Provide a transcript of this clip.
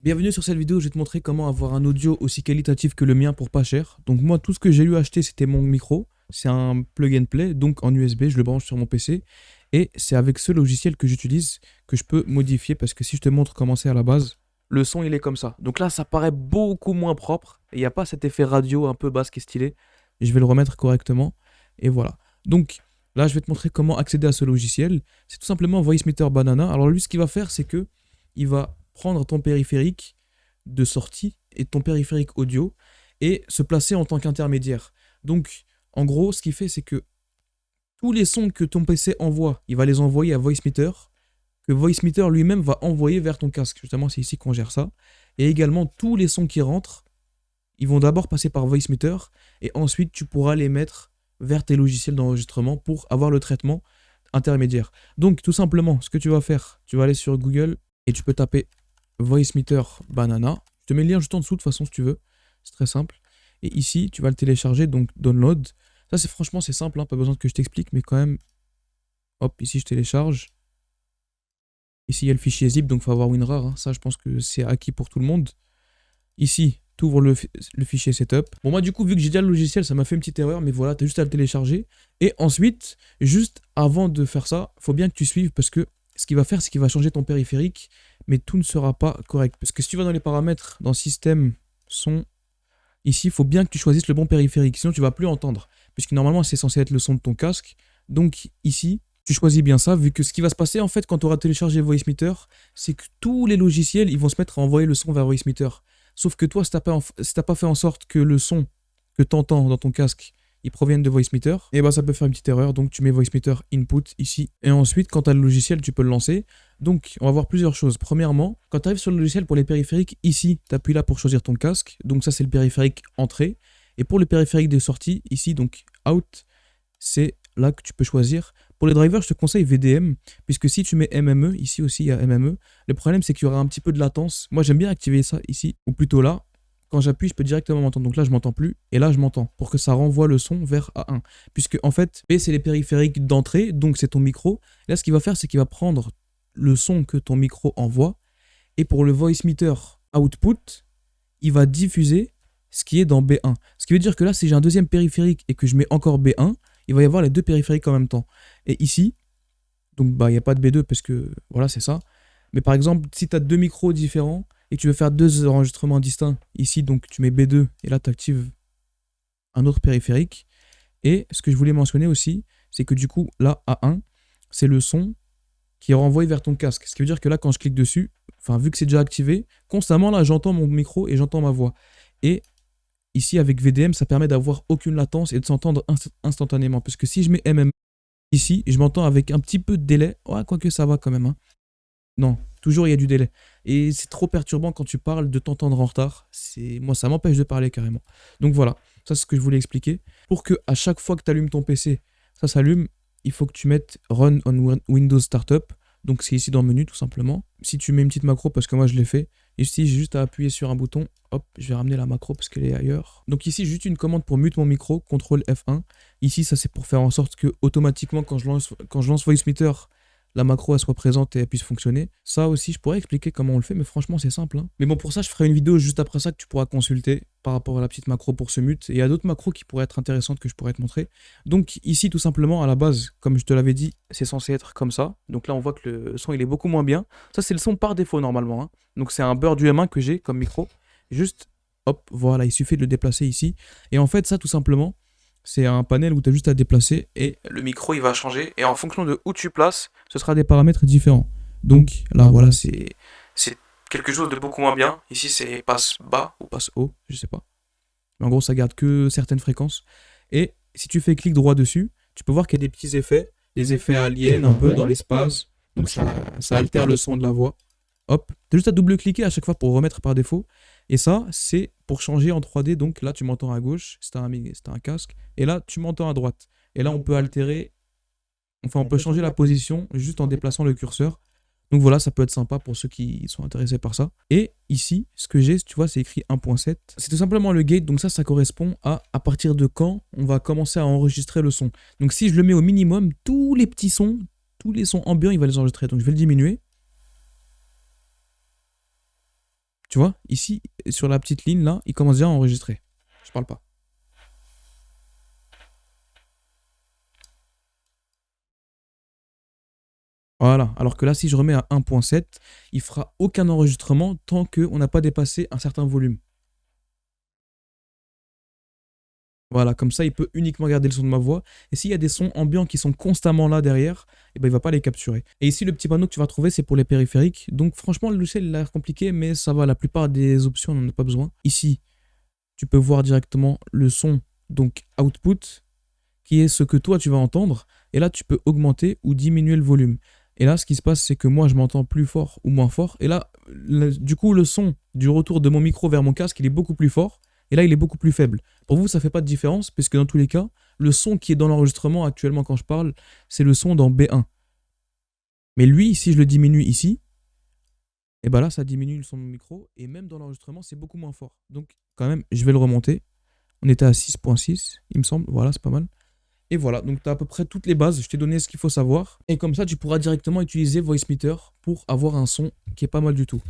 Bienvenue sur cette vidéo, je vais te montrer comment avoir un audio aussi qualitatif que le mien pour pas cher. Donc moi, tout ce que j'ai eu acheter, c'était mon micro. C'est un plug and play, donc en USB, je le branche sur mon PC. Et c'est avec ce logiciel que j'utilise que je peux modifier, parce que si je te montre comment c'est à la base, le son il est comme ça. Donc là, ça paraît beaucoup moins propre, et il n'y a pas cet effet radio un peu basse qui est stylé. Je vais le remettre correctement, et voilà. Donc là, je vais te montrer comment accéder à ce logiciel. C'est tout simplement Voicemeeter Banana. Alors lui, ce qu'il va faire, c'est que il va prendre ton périphérique de sortie et ton périphérique audio et se placer en tant qu'intermédiaire. Donc, en gros, ce qu'il fait, c'est que tous les sons que ton PC envoie, il va les envoyer à Voicemeeter, que Voicemeeter lui-même va envoyer vers ton casque. Justement, c'est ici qu'on gère ça. Et également, tous les sons qui rentrent, ils vont d'abord passer par Voicemeeter et ensuite, tu pourras les mettre vers tes logiciels d'enregistrement pour avoir le traitement intermédiaire. Donc, tout simplement, ce que tu vas faire, tu vas aller sur Google et tu peux taper Voicemeeter Banana. Je te mets le lien juste en dessous de toute façon si tu veux. C'est très simple. Et ici, tu vas le télécharger, donc download. Ça, c'est franchement, c'est simple, hein, pas besoin que je t'explique, mais quand même, hop, ici, je télécharge. Ici, il y a le fichier zip, donc il faut avoir WinRAR. Hein. Ça, je pense que c'est acquis pour tout le monde. Ici, tu ouvres le fichier setup. Bon, moi, du coup, vu que j'ai déjà le logiciel, ça m'a fait une petite erreur, mais voilà, tu as juste à le télécharger. Et ensuite, juste avant de faire ça, il faut bien que tu suives, parce que ce qu'il va faire, c'est qu'il va changer ton périphérique, mais tout ne sera pas correct. Parce que si tu vas dans les paramètres, dans système, son, ici, il faut bien que tu choisisses le bon périphérique, sinon tu vas plus entendre. Puisque normalement, c'est censé être le son de ton casque. Donc ici, tu choisis bien ça, vu que ce qui va se passer, en fait, quand tu auras téléchargé Voicemeeter, c'est que tous les logiciels, ils vont se mettre à envoyer le son vers Voicemeeter. Sauf que toi, si t'as pas fait en sorte que le son que tu entends dans ton casque, ils proviennent de Voicemeter, et bah ça peut faire une petite erreur. Donc tu mets Voicemeter input ici. Et ensuite, quand tu as le logiciel, tu peux le lancer. Donc on va voir plusieurs choses. Premièrement, quand tu arrives sur le logiciel pour les périphériques, ici, tu appuies là pour choisir ton casque. Donc ça, c'est le périphérique entrée. Et pour le périphérique de sortie, ici, donc out, c'est là que tu peux choisir. Pour les drivers, je te conseille VDM, puisque si tu mets MME, ici aussi il y a MME, le problème c'est qu'il y aura un petit peu de latence. Moi j'aime bien activer ça ici, ou plutôt là. Quand j'appuie, je peux directement m'entendre. Donc là, je m'entends plus, et là, je m'entends, pour que ça renvoie le son vers A1. Puisque en fait, B, c'est les périphériques d'entrée, donc c'est ton micro. Là, ce qu'il va faire, c'est qu'il va prendre le son que ton micro envoie, et pour le voice meter output, il va diffuser ce qui est dans B1. Ce qui veut dire que là, si j'ai un deuxième périphérique et que je mets encore B1, il va y avoir les deux périphériques en même temps. Et ici, donc bah il n'y a pas de B2 parce que voilà, c'est ça. Mais par exemple, si tu as deux micros différents et que tu veux faire deux enregistrements distincts, ici, donc tu mets B2 et là, tu actives un autre périphérique. Et ce que je voulais mentionner aussi, c'est que du coup, là, A1, c'est le son qui est renvoyé vers ton casque. Ce qui veut dire que là, quand je clique dessus, enfin, vu que c'est déjà activé, constamment, là, j'entends mon micro et j'entends ma voix. Et ici, avec VDM, ça permet d'avoir aucune latence et de s'entendre instantanément. Parce que si je mets MM ici, je m'entends avec un petit peu de délai. Ouais, quoique ça va quand même. Hein. Non, toujours il y a du délai. Et c'est trop perturbant quand tu parles de t'entendre en retard. Moi, ça m'empêche de parler carrément. Donc voilà, ça c'est ce que je voulais expliquer. Pour que à chaque fois que tu allumes ton PC, ça s'allume, il faut que tu mettes Run on Windows Startup. Donc c'est ici dans le menu tout simplement. Si tu mets une petite macro, parce que moi je l'ai fait, ici j'ai juste à appuyer sur un bouton, hop, je vais ramener la macro parce qu'elle est ailleurs. Donc ici juste une commande pour mute mon micro, CTRL F1. Ici ça c'est pour faire en sorte que automatiquement quand je lance Voicemeter, la macro elle soit présente et elle puisse fonctionner. Ça aussi, je pourrais expliquer comment on le fait, mais franchement, c'est simple. Hein. Mais bon, pour ça, je ferai une vidéo juste après ça que tu pourras consulter par rapport à la petite macro pour ce mute. Et il y a d'autres macros qui pourraient être intéressantes que je pourrais te montrer. Donc ici, tout simplement, à la base, comme je te l'avais dit, c'est censé être comme ça. Donc là, on voit que le son, il est beaucoup moins bien. Ça, c'est le son par défaut, normalement. Hein. Donc c'est un beurre du M1 que j'ai comme micro. Juste, hop, voilà, il suffit de le déplacer ici. Et en fait, ça, tout simplement, c'est un panel où tu as juste à déplacer et le micro il va changer et en fonction de où tu places, ce sera des paramètres différents. Donc là voilà, c'est quelque chose de beaucoup moins bien. Ici c'est passe bas ou passe haut, je sais pas. Mais en gros ça garde que certaines fréquences. Et si tu fais clic droit dessus, tu peux voir qu'il y a des petits effets, des effets aliens un peu dans l'espace. Donc ça altère le son de la voix. Hop, t'as juste à double-cliquer à chaque fois pour remettre par défaut. Et ça, c'est pour changer en 3D. Donc là, tu m'entends à gauche, c'est un casque. Et là, tu m'entends à droite. Et là, on peut altérer, enfin, on peut changer la position juste en déplaçant le curseur. Donc voilà, ça peut être sympa pour ceux qui sont intéressés par ça. Et ici, ce que j'ai, tu vois, c'est écrit 1.7. C'est tout simplement le gate. Donc ça correspond à partir de quand on va commencer à enregistrer le son. Donc si je le mets au minimum, tous les petits sons, tous les sons ambiants, il va les enregistrer. Donc je vais le diminuer. Tu vois, ici, sur la petite ligne là, il commence déjà à enregistrer. Je parle pas. Voilà. Alors que là, si je remets à 1.7, il fera aucun enregistrement tant qu'on n'a pas dépassé un certain volume. Voilà, comme ça, il peut uniquement garder le son de ma voix. Et s'il y a des sons ambiants qui sont constamment là derrière, eh ben, il va pas les capturer. Et ici, le petit panneau que tu vas trouver, c'est pour les périphériques. Donc franchement, le logiciel, il a l'air compliqué, mais ça va. La plupart des options, on n'en a pas besoin. Ici, tu peux voir directement le son, donc output, qui est ce que toi, tu vas entendre. Et là, tu peux augmenter ou diminuer le volume. Et là, ce qui se passe, c'est que moi, je m'entends plus fort ou moins fort. Et là, du coup, le son du retour de mon micro vers mon casque, il est beaucoup plus fort. Et là, il est beaucoup plus faible. Pour vous, ça ne fait pas de différence, puisque dans tous les cas, le son qui est dans l'enregistrement actuellement quand je parle, c'est le son dans B1. Mais lui, si je le diminue ici, et ben là, ça diminue le son de mon micro. Et même dans l'enregistrement, c'est beaucoup moins fort. Donc, quand même, je vais le remonter. On était à 6.6, il me semble. Voilà, c'est pas mal. Et voilà, donc tu as à peu près toutes les bases, je t'ai donné ce qu'il faut savoir. Et comme ça, tu pourras directement utiliser VoiceMeter pour avoir un son qui est pas mal du tout.